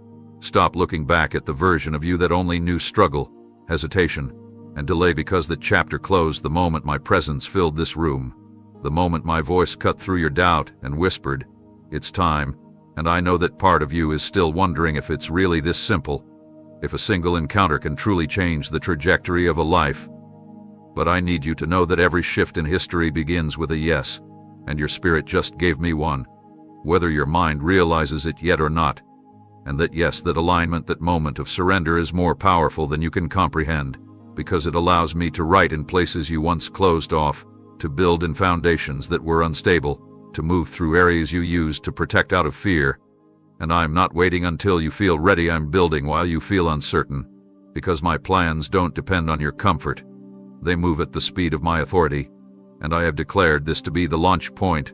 Stop looking back at the version of you that only knew struggle, hesitation, and delay, because the chapter closed the moment my presence filled this room, the moment my voice cut through your doubt and whispered, "It's time." And I know that part of you is still wondering if it's really this simple, if a single encounter can truly change the trajectory of a life. But I need you to know that every shift in history begins with a yes, and your spirit just gave me one, whether your mind realizes it yet or not. And that yes, that alignment, that moment of surrender is more powerful than you can comprehend, because it allows me to write in places you once closed off, to build in foundations that were unstable, to move through areas you used to protect out of fear. And I'm not waiting until you feel ready, I'm building while you feel uncertain, because my plans don't depend on your comfort. They move at the speed of my authority, and I have declared this to be the launch point,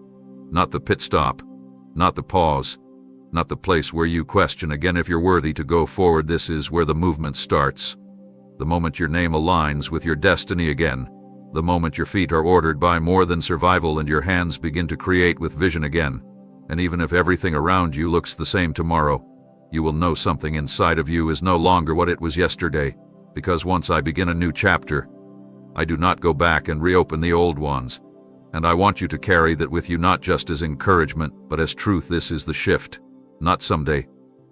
not the pit stop, not the pause, not the place where you question again if you're worthy to go forward. This is where the movement starts. The moment your name aligns with your destiny again, the moment your feet are ordered by more than survival and your hands begin to create with vision again. And even if everything around you looks the same tomorrow, you will know something inside of you is no longer what it was yesterday, because once I begin a new chapter, I do not go back and reopen the old ones. And I want you to carry that with you, not just as encouragement, but as truth. This is the shift, not someday,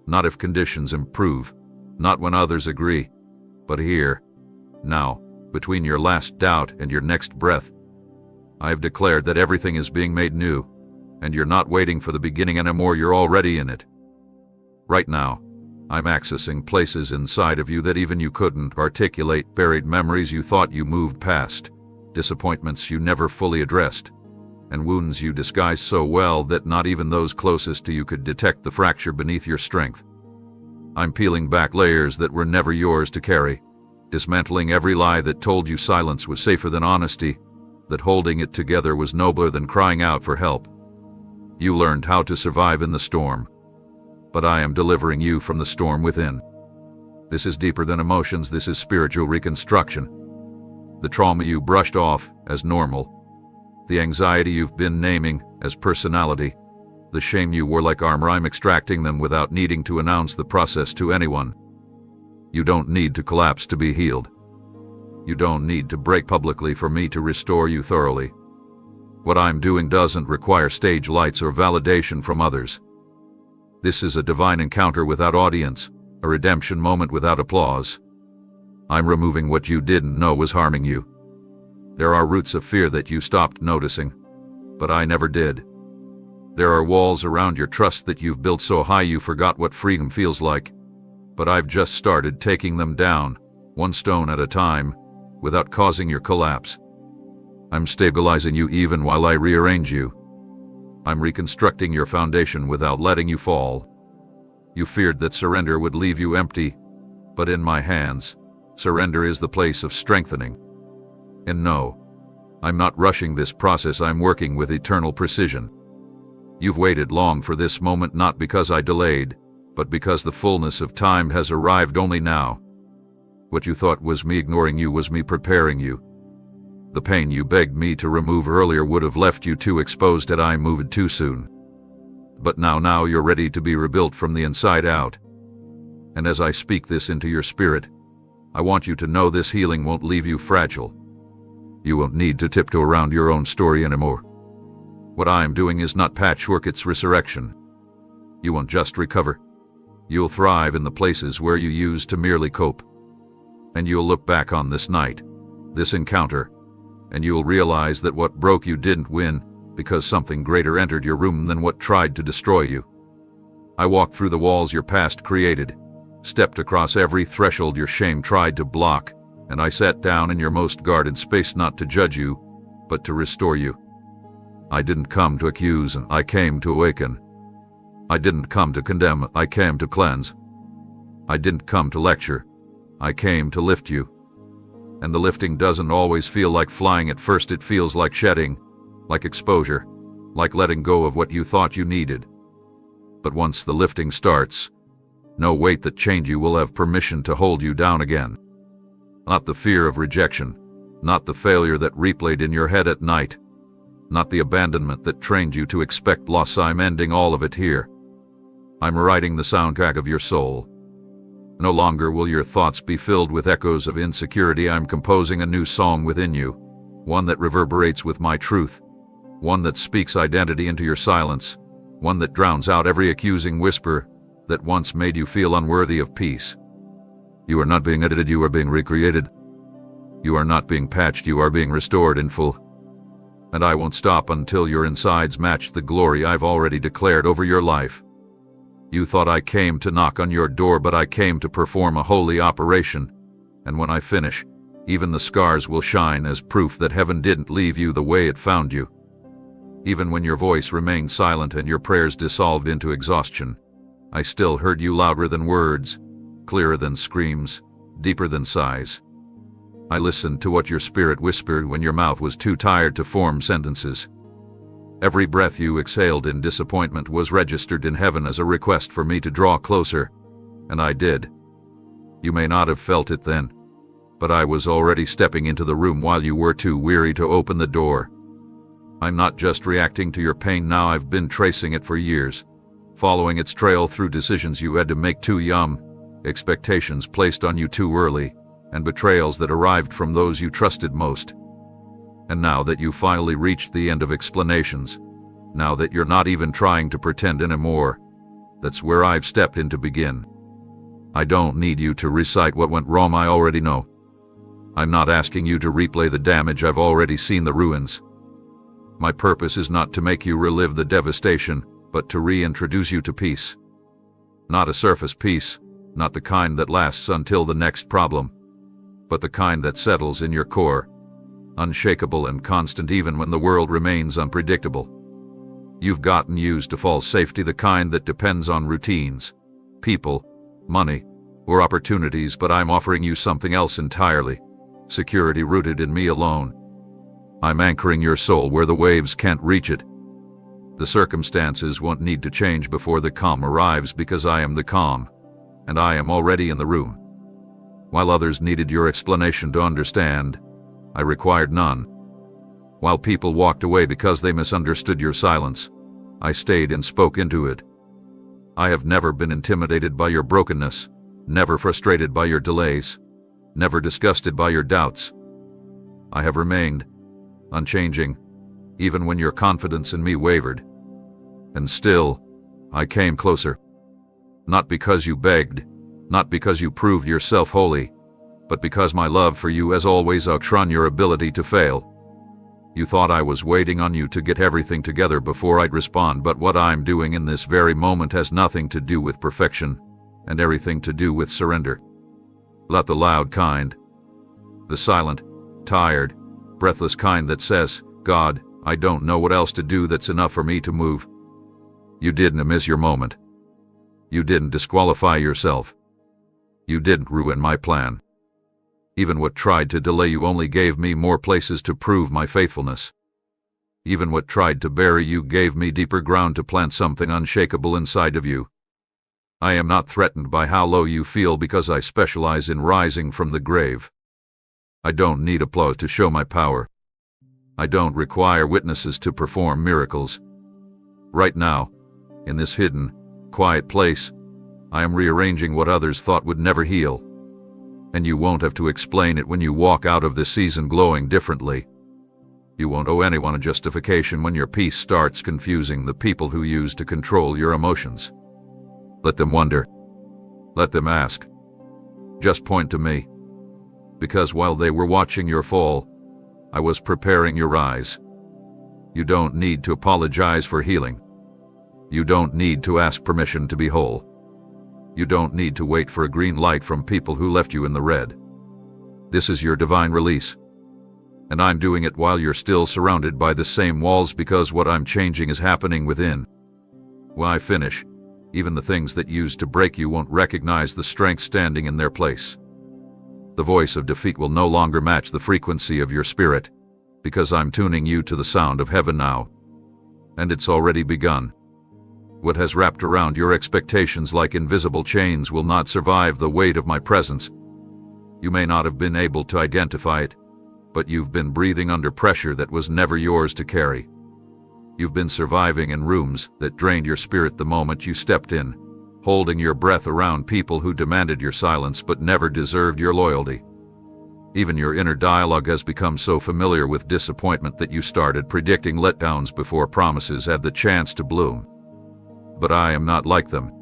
not if conditions improve, not when others agree, but here, now, between your last doubt and your next breath. I have declared that everything is being made new, and you're not waiting for the beginning anymore, you're already in it. Right now, I'm accessing places inside of you that even you couldn't articulate, buried memories you thought you moved past, disappointments you never fully addressed, and wounds you disguised so well that not even those closest to you could detect the fracture beneath your strength. I'm peeling back layers that were never yours to carry, dismantling every lie that told you silence was safer than honesty, that holding it together was nobler than crying out for help. You learned how to survive in the storm, but I am delivering you from the storm within. This is deeper than emotions, this is spiritual reconstruction. The trauma you brushed off as normal, the anxiety you've been naming as personality, the shame you wore like armor, I'm extracting them without needing to announce the process to anyone. You don't need to collapse to be healed. You don't need to break publicly for me to restore you thoroughly. What I'm doing doesn't require stage lights or validation from others. This is a divine encounter without audience, a redemption moment without applause. I'm removing what you didn't know was harming you. There are roots of fear that you stopped noticing, but I never did. There are walls around your trust that you've built so high you forgot what freedom feels like, but I've just started taking them down, one stone at a time, without causing your collapse. I'm stabilizing you even while I rearrange you. I'm reconstructing your foundation without letting you fall. You feared that surrender would leave you empty, but in my hands, surrender is the place of strengthening. And no, I'm not rushing this process, I'm working with eternal precision. You've waited long for this moment, not because I delayed, but because the fullness of time has arrived only now. What you thought was me ignoring you was me preparing you. The pain you begged me to remove earlier would have left you too exposed had I moved too soon. But now you're ready to be rebuilt from the inside out. And as I speak this into your spirit, I want you to know this healing won't leave you fragile. You won't need to tiptoe around your own story anymore. What I am doing is not patchwork, it's resurrection. You won't just recover. You'll thrive in the places where you used to merely cope. And you'll look back on this night, this encounter, and you'll realize that what broke you didn't win because something greater entered your room than what tried to destroy you. I walked through the walls your past created, stepped across every threshold your shame tried to block, and I sat down in your most guarded space not to judge you, but to restore you. I didn't come to accuse, I came to awaken. I didn't come to condemn, I came to cleanse. I didn't come to lecture, I came to lift you. And the lifting doesn't always feel like flying at first, it feels like shedding, like exposure, like letting go of what you thought you needed. But once the lifting starts, no weight that chained you will have permission to hold you down again. Not the fear of rejection, not the failure that replayed in your head at night, not the abandonment that trained you to expect loss. I'm ending all of it here. I'm writing the soundtrack of your soul. No longer will your thoughts be filled with echoes of insecurity. I'm composing a new song within you, one that reverberates with my truth, one that speaks identity into your silence, one that drowns out every accusing whisper that once made you feel unworthy of peace. You are not being edited, you are being recreated. You are not being patched, you are being restored in full. And I won't stop until your insides match the glory I've already declared over your life. You thought I came to knock on your door, but I came to perform a holy operation. And when I finish, even the scars will shine as proof that heaven didn't leave you the way it found you. Even when your voice remained silent and your prayers dissolved into exhaustion, I still heard you, louder than words, clearer than screams, deeper than sighs. I listened to what your spirit whispered when your mouth was too tired to form sentences. Every breath you exhaled in disappointment was registered in heaven as a request for me to draw closer, and I did. You may not have felt it then, but I was already stepping into the room while you were too weary to open the door. I'm not just reacting to your pain now, I've been tracing it for years, following its trail through decisions you had to make too young, expectations placed on you too early, and betrayals that arrived from those you trusted most. And now that you finally reached the end of explanations, now that you're not even trying to pretend anymore, that's where I've stepped in to begin. I don't need you to recite what went wrong, I already know. I'm not asking you to replay the damage, I've already seen the ruins. My purpose is not to make you relive the devastation, but to reintroduce you to peace. Not a surface peace, not the kind that lasts until the next problem, but the kind that settles in your core, unshakable and constant even when the world remains unpredictable. You've gotten used to false safety, the kind that depends on routines, people, money, or opportunities, but I'm offering you something else entirely, security rooted in me alone. I'm anchoring your soul where the waves can't reach it. The circumstances won't need to change before the calm arrives, because I am the calm, and I am already in the room. While others needed your explanation to understand, I required none. While people walked away because they misunderstood your silence, I stayed and spoke into it. I have never been intimidated by your brokenness, never frustrated by your delays, never disgusted by your doubts. I have remained unchanging, even when your confidence in me wavered. And still, I came closer. Not because you begged, not because you proved yourself holy, but because my love for you has always outrun your ability to fail. You thought I was waiting on you to get everything together before I'd respond, but what I'm doing in this very moment has nothing to do with perfection, and everything to do with surrender. Let the loud kind, the silent, tired, breathless kind that says, God, I don't know what else to do that's enough for me to move. You didn't miss your moment. You didn't disqualify yourself. You didn't ruin my plan. Even what tried to delay you only gave me more places to prove my faithfulness. Even what tried to bury you gave me deeper ground to plant something unshakable inside of you. I am not threatened by how low you feel because I specialize in rising from the grave. I don't need applause to show my power. I don't require witnesses to perform miracles. Right now, in this hidden, quiet place, I am rearranging what others thought would never heal. And you won't have to explain it when you walk out of this season glowing differently. You won't owe anyone a justification when your peace starts confusing the people who use to control your emotions. Let them wonder. Let them ask. Just point to me. Because while they were watching your fall, I was preparing your rise. You don't need to apologize for healing. You don't need to ask permission to be whole. You don't need to wait for a green light from people who left you in the red. This is your divine release. And I'm doing it while you're still surrounded by the same walls because what I'm changing is happening within. When I finish, even the things that used to break you won't recognize the strength standing in their place. The voice of defeat will no longer match the frequency of your spirit, because I'm tuning you to the sound of heaven now. And it's already begun. What has wrapped around your expectations like invisible chains will not survive the weight of my presence. You may not have been able to identify it, but you've been breathing under pressure that was never yours to carry. You've been surviving in rooms that drained your spirit the moment you stepped in, holding your breath around people who demanded your silence but never deserved your loyalty. Even your inner dialogue has become so familiar with disappointment that you started predicting letdowns before promises had the chance to bloom. But I am not like them.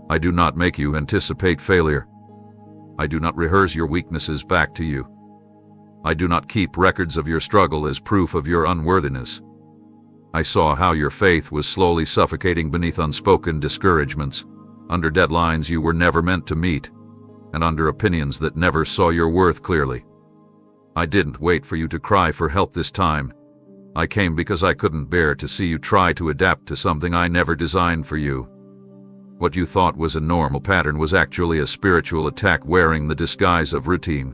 I do not make you anticipate failure. I do not rehearse your weaknesses back to you. I do not keep records of your struggle as proof of your unworthiness. I saw how your faith was slowly suffocating beneath unspoken discouragements, under deadlines you were never meant to meet, and under opinions that never saw your worth clearly. I didn't wait for you to cry for help this time. I came because I couldn't bear to see you try to adapt to something I never designed for you. What you thought was a normal pattern was actually a spiritual attack wearing the disguise of routine.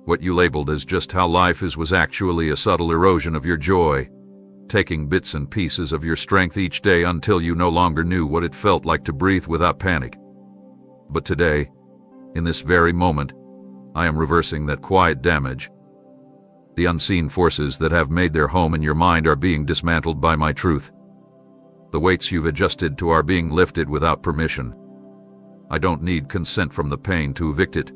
What you labeled as just how life is was actually a subtle erosion of your joy, taking bits and pieces of your strength each day until you no longer knew what it felt like to breathe without panic. But today, in this very moment, I am reversing that quiet damage. The unseen forces that have made their home in your mind are being dismantled by my truth. The weights you've adjusted to are being lifted without permission. I don't need consent from the pain to evict it.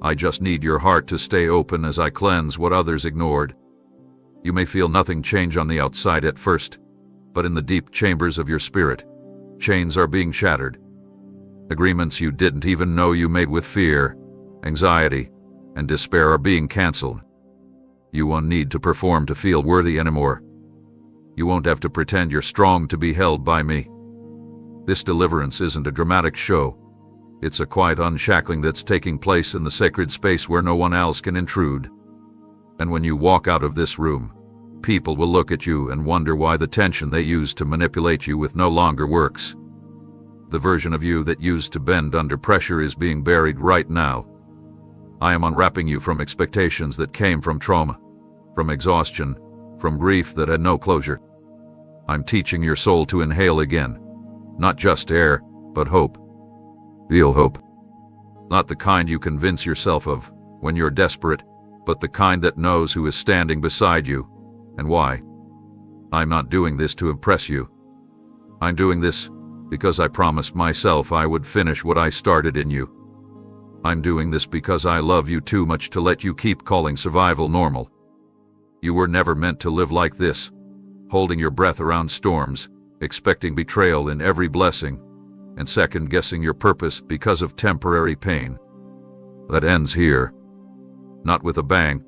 I just need your heart to stay open as I cleanse what others ignored. You may feel nothing change on the outside at first, but in the deep chambers of your spirit, chains are being shattered. Agreements you didn't even know you made with fear, anxiety, and despair are being canceled. You won't need to perform to feel worthy anymore. You won't have to pretend you're strong to be held by me. This deliverance isn't a dramatic show. It's a quiet unshackling that's taking place in the sacred space where no one else can intrude. And when you walk out of this room, people will look at you and wonder why the tension they used to manipulate you with no longer works. The version of you that used to bend under pressure is being buried right now. I am unwrapping you from expectations that came from trauma, from exhaustion, from grief that had no closure. I'm teaching your soul to inhale again, not just air, but hope. Real hope. Not the kind you convince yourself of when you're desperate, but the kind that knows who is standing beside you and why. I'm not doing this to impress you. I'm doing this because I promised myself I would finish what I started in you. I'm doing this because I love you too much to let you keep calling survival normal. You were never meant to live like this, holding your breath around storms, expecting betrayal in every blessing, and second-guessing your purpose because of temporary pain. That ends here. Not with a bang,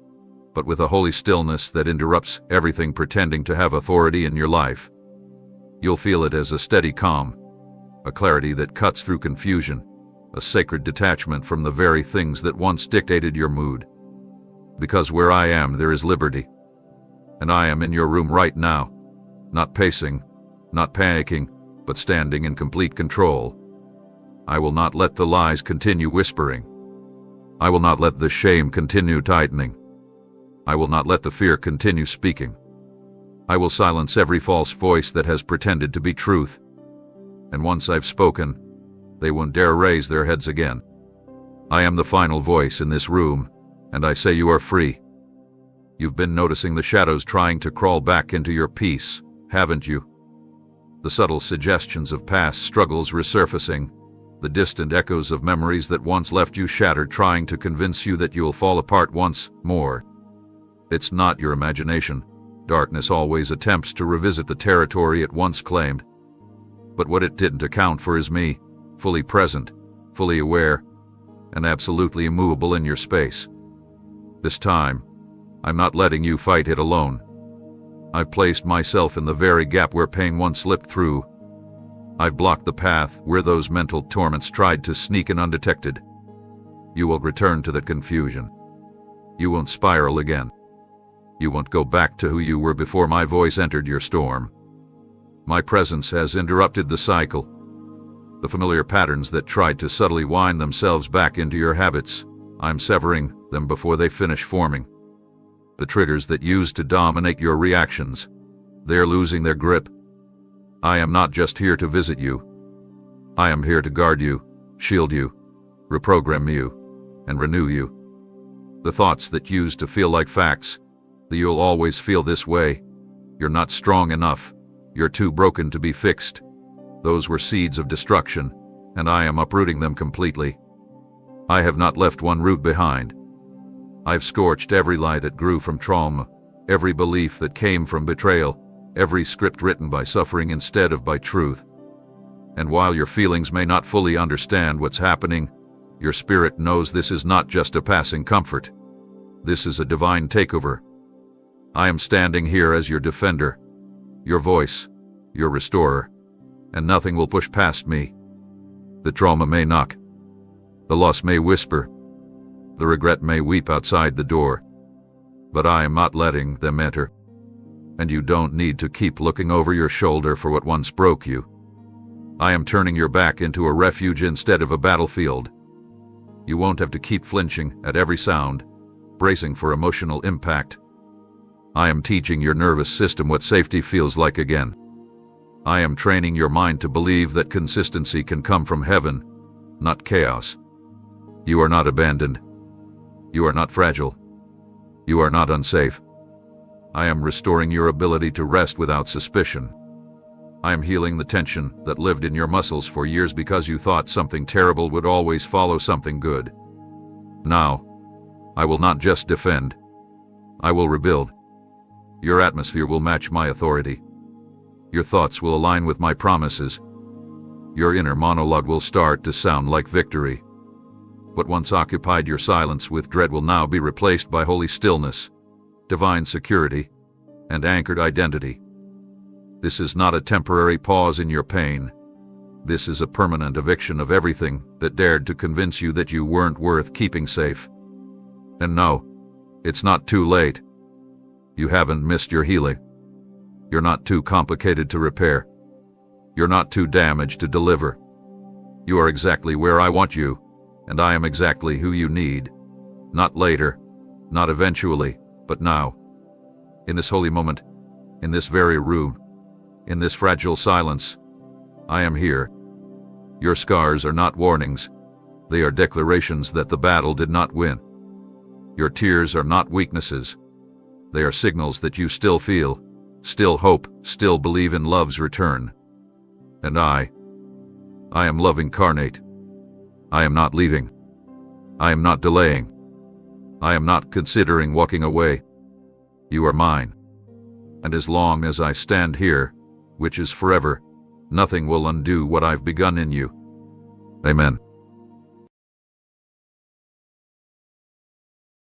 but with a holy stillness that interrupts everything pretending to have authority in your life. You'll feel it as a steady calm, a clarity that cuts through confusion, a sacred detachment from the very things that once dictated your mood. Because where I am, there is liberty. And I am in your room right now, not pacing, not panicking, but standing in complete control. I will not let the lies continue whispering. I will not let the shame continue tightening. I will not let the fear continue speaking. I will silence every false voice that has pretended to be truth. And once I've spoken, they won't dare raise their heads again. I am the final voice in this room, and I say you are free. You've been noticing the shadows trying to crawl back into your peace, haven't you? The subtle suggestions of past struggles resurfacing, the distant echoes of memories that once left you shattered trying to convince you that you'll fall apart once more. It's not your imagination. Darkness always attempts to revisit the territory it once claimed. But what it didn't account for is me, fully present, fully aware, and absolutely immovable in your space. This time, I'm not letting you fight it alone. I've placed myself in the very gap where pain once slipped through. I've blocked the path where those mental torments tried to sneak in undetected. You will return to that confusion. You won't spiral again. You won't go back to who you were before my voice entered your storm. My presence has interrupted the cycle. The familiar patterns that tried to subtly wind themselves back into your habits, I'm severing them before they finish forming. The triggers that used to dominate your reactions, they're losing their grip. I am not just here to visit you. I am here to guard you, shield you, reprogram you, and renew you. The thoughts that used to feel like facts, that you'll always feel this way, you're not strong enough, you're too broken to be fixed. Those were seeds of destruction, and I am uprooting them completely. I have not left one root behind. I've scorched every lie that grew from trauma, every belief that came from betrayal, every script written by suffering instead of by truth. And while your feelings may not fully understand what's happening, your spirit knows this is not just a passing comfort. This is a divine takeover. I am standing here as your defender, your voice, your restorer, and nothing will push past me. The trauma may knock. The loss may whisper. The regret may weep outside the door. But I am not letting them enter. And you don't need to keep looking over your shoulder for what once broke you. I am turning your back into a refuge instead of a battlefield. You won't have to keep flinching at every sound, bracing for emotional impact. I am teaching your nervous system what safety feels like again. I am training your mind to believe that consistency can come from heaven, not chaos. You are not abandoned. You are not fragile. You are not unsafe. I am restoring your ability to rest without suspicion. I am healing the tension that lived in your muscles for years because you thought something terrible would always follow something good. Now, I will not just defend. I will rebuild. Your atmosphere will match my authority. Your thoughts will align with my promises. Your inner monologue will start to sound like victory. What once occupied your silence with dread will now be replaced by holy stillness, divine security, and anchored identity. This is not a temporary pause in your pain. This is a permanent eviction of everything that dared to convince you that you weren't worth keeping safe. And no, it's not too late. You haven't missed your healing. You're not too complicated to repair. You're not too damaged to deliver. You are exactly where I want you, and I am exactly who you need. Not later, not eventually, but now. In this holy moment, in this very room, in this fragile silence, I am here. Your scars are not warnings. They are declarations that the battle did not win. Your tears are not weaknesses. They are signals that you still feel, still hope, still believe in love's return. And I am love incarnate. I am not leaving. I am not delaying. I am not considering walking away. You are mine. And as long as I stand here, which is forever, nothing will undo what I've begun in you. Amen.